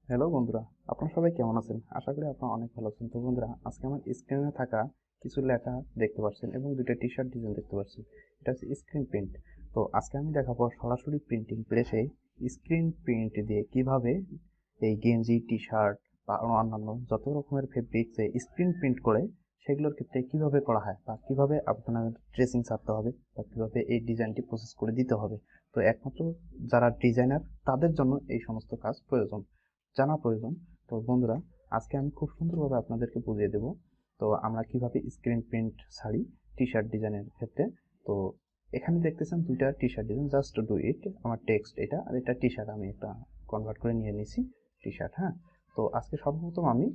Hello বন্ধুরা, আপনারা সবাই কেমন আছেন? আশা করি আপনারা অনেক ভালো আছেন। তো বন্ধুরা, আজকে আমার স্ক্রিনে থাকা কিছু লেখা দেখতে পাচ্ছেন এবং দুইটা টি-শার্ট ডিজাইন দেখতে পাচ্ছেন। এটা হচ্ছে স্ক্রিন প্রিন্ট। তো আজকে আমি দেখাবো সরাসরি প্রিন্টিং প্রেসে স্ক্রিন প্রিন্ট দিয়ে কিভাবে এই গেঞ্জি, টি-শার্ট বা আরো অন্যান্য যত রকমের ফেব্রিক্সে স্ক্রিন প্রিন্ট করে সেগুলোর ক্ষেত্রে কিভাবে করা হয় বা কিভাবে আপনার ড্রেসিং ছাড়তে হবে বা কিভাবে এই ডিজাইনটি প্রসেস করে দিতে হবে। তো একমাত্র যারা ডিজাইনার তাদের জন্য এই সমস্ত কাজ প্রয়োজন, জানা প্রয়োজন। তো বন্ধুরা, আজকে আমি খুব সুন্দরভাবে আপনাদেরকে বুঝিয়ে দেব তো আমরা কিভাবে স্ক্রিন প্রিন্ট ছাড়ি টি-শার্ট ডিজাইনের ক্ষেত্রে। তো এখানে দেখতেছেন দুইটা T shirt design, just do it. আমার টেক্সট এটা, আর এটা টি-শার্ট আমি একটা কনভার্ট করে নিয়ে নিছি টি-শার্ট। হ্যাঁ, তো আজকে সর্বপ্রথম আমি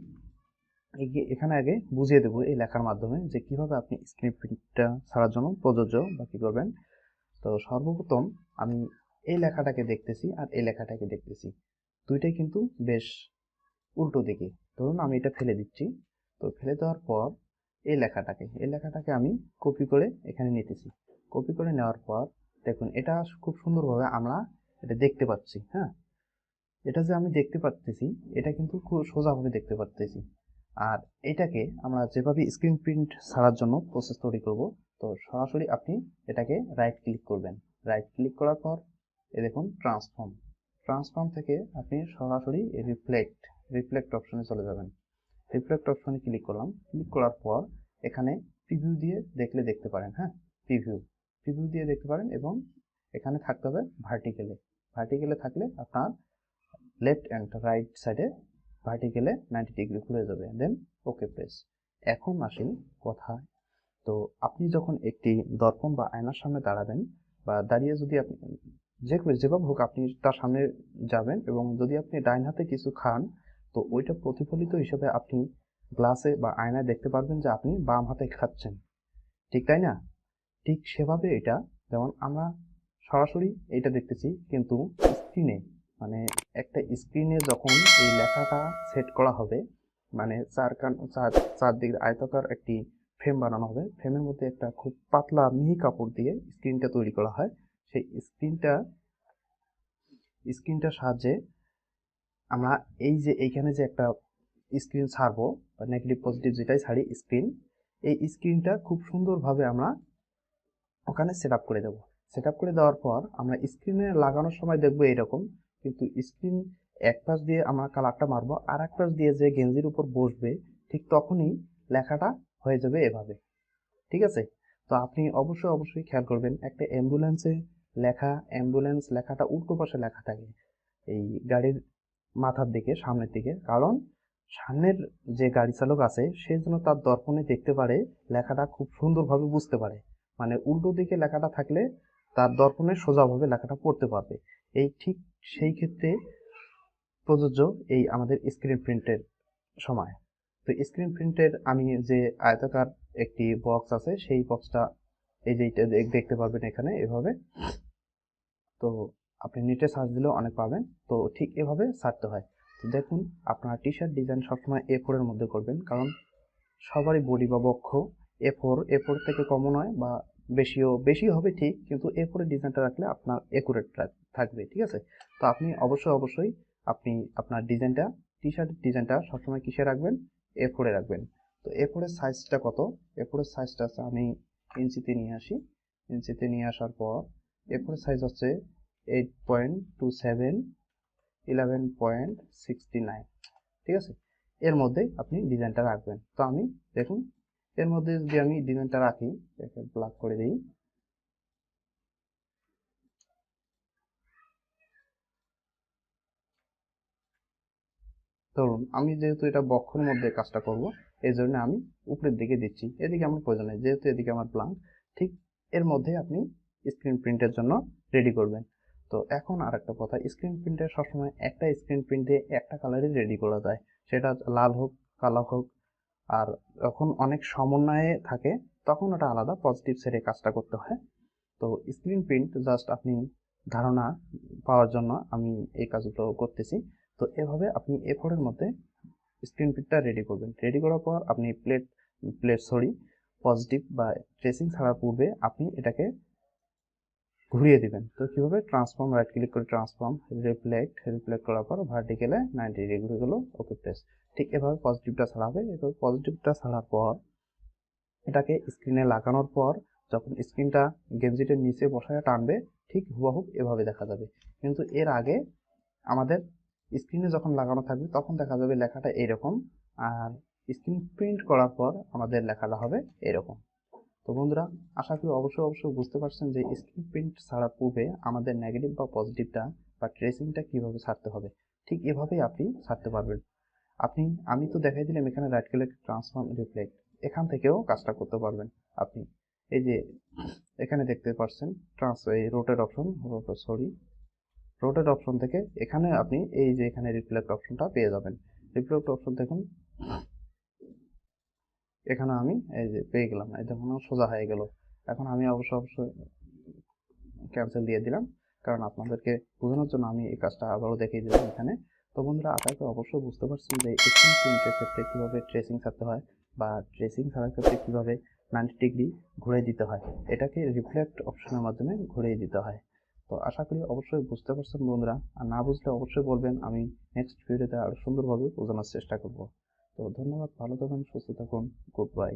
এখানে আগে বুঝিয়ে দেবো এই লেখার মাধ্যমে যে কিভাবে আপনি স্ক্রিন প্রিন্টটা ছাড়ার জন্য প্রযোজ্য বা কি করবেন। তো সর্বপ্রথম আমি এই লেখাটাকে দেখতেছি আর এই লেখাটাকে দেখতেছি, দুইটাই কিন্তু বেশ উল্টো দিকে। ধরুন আমি এটা ফেলে দিচ্ছি। তো ফেলে দেওয়ার পর এই লেখাটাকে আমি কপি করে এখানে নিতেছি। কপি করে নেওয়ার পর দেখুন এটা খুব সুন্দরভাবে আমরা এটা দেখতে পাচ্ছি। হ্যাঁ, এটা যে আমি দেখতে পাচ্তেছি এটা কিন্তু খুব সোজাভাবে দেখতে পাচ্তেছি। আর এটাকে আমরা যেভাবে স্ক্রিন প্রিন্ট ছাড়ার জন্য প্রসেস তৈরি করব, তো সরাসরি আপনি এটাকে রাইট ক্লিক করবেন। রাইট ক্লিক করার পর দেখুন ট্রান্সফর্ম থেকে আপনি সরাসরি রিফ্লেক্ট অপশনে চলে যাবেন। রিফ্লেক্ট অপশনে ক্লিক করলাম। ক্লিক করার পর এখানে প্রিভিউ দিয়ে দেখতে পারেন। হ্যাঁ, প্রিভিউ প্রিভিউ দিয়ে দেখতে পারেন এবং এখানে থাকতে হবে ভার্টিক্যালে। ভার্টিক্যালে থাকলে আপনার লেফট অ্যান্ড রাইট সাইডে ভার্টিক্যালে 90 ডিগ্রি ঘুরে যাবে। দেন ওকে প্রেস। এখন আসি কথায়। তো আপনি যখন একটি দর্পণ বা আয়নার সামনে দাঁড়াবেন বা দাঁড়িয়ে যদি আপনি যেভাবে হোক আপনি তার সামনে যাবেন এবং যদি আপনি ডাইন হাতে কিছু খান, তো ওইটা প্রতিফলিত হিসেবে আপনি গ্লাসে বা আয়নায় দেখতে পারবেন যে আপনি বাম হাতে খাচ্ছেন। ঠিক তাই না? ঠিক সেভাবে এটা, যেমন আমরা সরাসরি এটা দেখতেছি, কিন্তু স্ক্রিনে মানে একটা স্ক্রিনে যখন এই লেখাটা সেট করা হবে, মানে চারদিকে আয়তাকার একটি ফ্রেম বানানো হবে। ফ্রেমের মধ্যে একটা খুব পাতলা মিহি কাপড় দিয়ে স্ক্রিনটা তৈরি করা হয়। সেই স্ক্রিনটার সাহায্যে আমরা এই যে এইখানে যে একটা স্ক্রিন ছাড়বো বা নেগেটিভ পজিটিভ যেটাই ছাড়ি স্ক্রিন, এই স্ক্রিনটা খুব সুন্দরভাবে আমরা ওখানে সেট আপ করে দেবো। সেট আপ করে দেওয়ার পর আমরা স্ক্রিনে লাগানোর সময় দেখবো এরকম, কিন্তু স্ক্রিন এক পাশ দিয়ে আমরা কালারটা মারবো আর এক পাশ দিয়ে যে গেঞ্জির উপর বসবে ঠিক তখনই লেখাটা হয়ে যাবে এভাবে। ঠিক আছে? তো আপনি অবশ্যই খেয়াল করবেন, একটা অ্যাম্বুলেন্স লেখাটা উল্টো পাশে লেখা থাকে এই গাড়ির মাথার দিকে, সামনের দিকে। কারণ সামনের যে গাড়ি চালক আছে সে যেন তার দর্পণে দেখতে পারে, লেখাটা খুব সুন্দরভাবে বুঝতে পারে। মানে উল্টো দিকে লেখাটা থাকলে তার দর্পণে সোজাভাবে লেখাটা পড়তে পারবে। ঠিক সেই ক্ষেত্রে প্রযোজ্য এই আমাদের স্ক্রিন প্রিন্টের সময়। তো স্ক্রিন প্রিন্টের আমি যে আয়তাকার একটি বক্স আছে সেই বক্সটা এই যে এটা দেখতে পারবেন এখানে এভাবে। তো আপনি নেটে সার্চ দিলেও অনেক পাবেন। তো ঠিক এভাবে ছাড়তে হয়। তো দেখুন, আপনার টি-শার্ট ডিজাইন সবসময় A4 এর মধ্যে করবেন, কারণ সবারই বডি বা বক্ষ A4 থেকে কমও নয় বা বেশি হবে ঠিক, কিন্তু A4 এর ডিজাইনটা রাখলে আপনার একুরেট থাকবে। ঠিক আছে? তো আপনি অবশ্যই আপনি আপনার ডিজাইনটা, টি-শার্টের ডিজাইনটা সবসময় কিসে রাখবেন? A4 এ রাখবেন। তো A4 এর সাইজটা কত? A4 এর সাইজটা আছে, আমি ইঞ্চিতে নিয়ে আসি। ইঞ্চিতে নিয়ে আসার পর A4 এর সাইজ হচ্ছে 8.27 11.69। ঠিক আছে? এর মধ্যে আপনি ডিজাইনটা রাখবেন। তো আমি দেখুন এর মধ্যে যদি আমি ডিজাইনটা রাখি, এটাকে ব্ল্যাক করে দিই। ধরুন আমি যেহেতু এটা বক্ষের মধ্যে কাজটা করব, এই জন্য আমি উপরের দিকে দিচ্ছি। এদিকে আমার প্রয়োজন নেই, যেহেতু এদিকে আমার ব্ল্যাঙ্ক। ঠিক এর মধ্যে আপনি স্ক্রিন প্রিন্টের জন্য রেডি করবেন। তো এখন আর একটা কথা, স্ক্রিন প্রিন্টে সবসময় একটা স্ক্রিন প্রিন্ট দিয়ে একটা কালারই রেডি করা যায়, সেটা লাল হোক, কালো হোক। আর যখন অনেক সমন্বয়ে থাকে তখন ওটা আলাদা পজিটিভ সেটে কাজটা করতে হয়। তো স্ক্রিন প্রিন্ট জাস্ট আপনি ধারণা পাওয়ার জন্য আমি এই কাজগুলো করতেছি। তো এভাবে আপনি A4 এর মধ্যে স্ক্রিন প্রিন্টটা রেডি করবেন। রেডি করার পর আপনি পজিটিভ বা ট্রেসিং ছাড়ার পূর্বে আপনি এটাকে ঘুরিয়ে দিবেন। তো কীভাবে, ট্রান্সফর্ম, রাইট ক্লিক করে ট্রান্সফর্ম, রিফ্লেক্ট করার পর ভার্টিক্যালে 90 ডিগ্রি ঘুরে গেলো, ওকে প্রেস। ঠিক এভাবে পজিটিভটা ছাড়া হবে। এভাবে পজিটিভটা ছাড়ার পর এটাকে স্ক্রিনে লাগানোর পর যখন স্ক্রিনটা গেঞ্জিটার নিচে বসায় টানবে, ঠিক হুবহুব এভাবে দেখা যাবে। কিন্তু এর আগে আমাদের স্ক্রিনে যখন লাগানো থাকবে তখন দেখা যাবে লেখাটা এইরকম, আর স্ক্রিন প্রিন্ট করার পর আমাদের লেখাটা হবে এরকম। তো বন্ধুরা, আশা করি অবশ্যই বুঝতে পারছেন যে স্ক্রিন প্রিন্ট ছাড়ার পূর্বে আমাদের নেগেটিভ বা পজিটিভটা বা ট্রেসিংটা কীভাবে ছাড়তে হবে। ঠিক এভাবেই আপনি ছাড়তে পারবেন। আমি তো দেখাই দিলাম এখানে রাইট ক্লিক ট্রান্সফর্ম রিফ্লেক্ট, এখান থেকেও কাজটা করতে পারবেন আপনি। এই যে এখানে দেখতে পাচ্ছেন এই রোটেট অপশন থেকে এখানে আপনি এই যে এখানে রিফ্লেক্ট অপশনটা পেয়ে যাবেন। রিফ্লেক্ট অপশন দেখুন, এখানে আমি এই যে পেয়ে গেলাম, এই দেখুন সোজা হয়ে গেল। এখন আমি অবশ্যই ক্যান্সেল দিয়ে দিলাম, কারণ আপনাদেরকে বোঝানোর জন্য আমি এই কাজটা আবারও দেখিয়ে দিলাম এখানে। তো বন্ধুরা, আপনাকে অবশ্যই বুঝতে পারছেন যে স্ক্রিন প্রিন্টের ক্ষেত্রে কীভাবে ট্রেসিং ছাড়তে হয়, বা ট্রেসিং ছাড়ার ক্ষেত্রে কীভাবে 90 ডিগ্রি ঘুরিয়ে দিতে হয়, এটাকে রিফ্লেক্ট অপশনের মাধ্যমে ঘুরিয়ে দিতে হয়। তো আশা করি অবশ্যই বুঝতে পারছেন বন্ধুরা। আর না বুঝলে অবশ্যই বলবেন, আমি নেক্সট ভিডিওতে আরও সুন্দরভাবে বোঝানোর চেষ্টা করব। তো ধন্যবাদ, ভালো থাকুন, সুস্থ থাকুন, গুড বাই।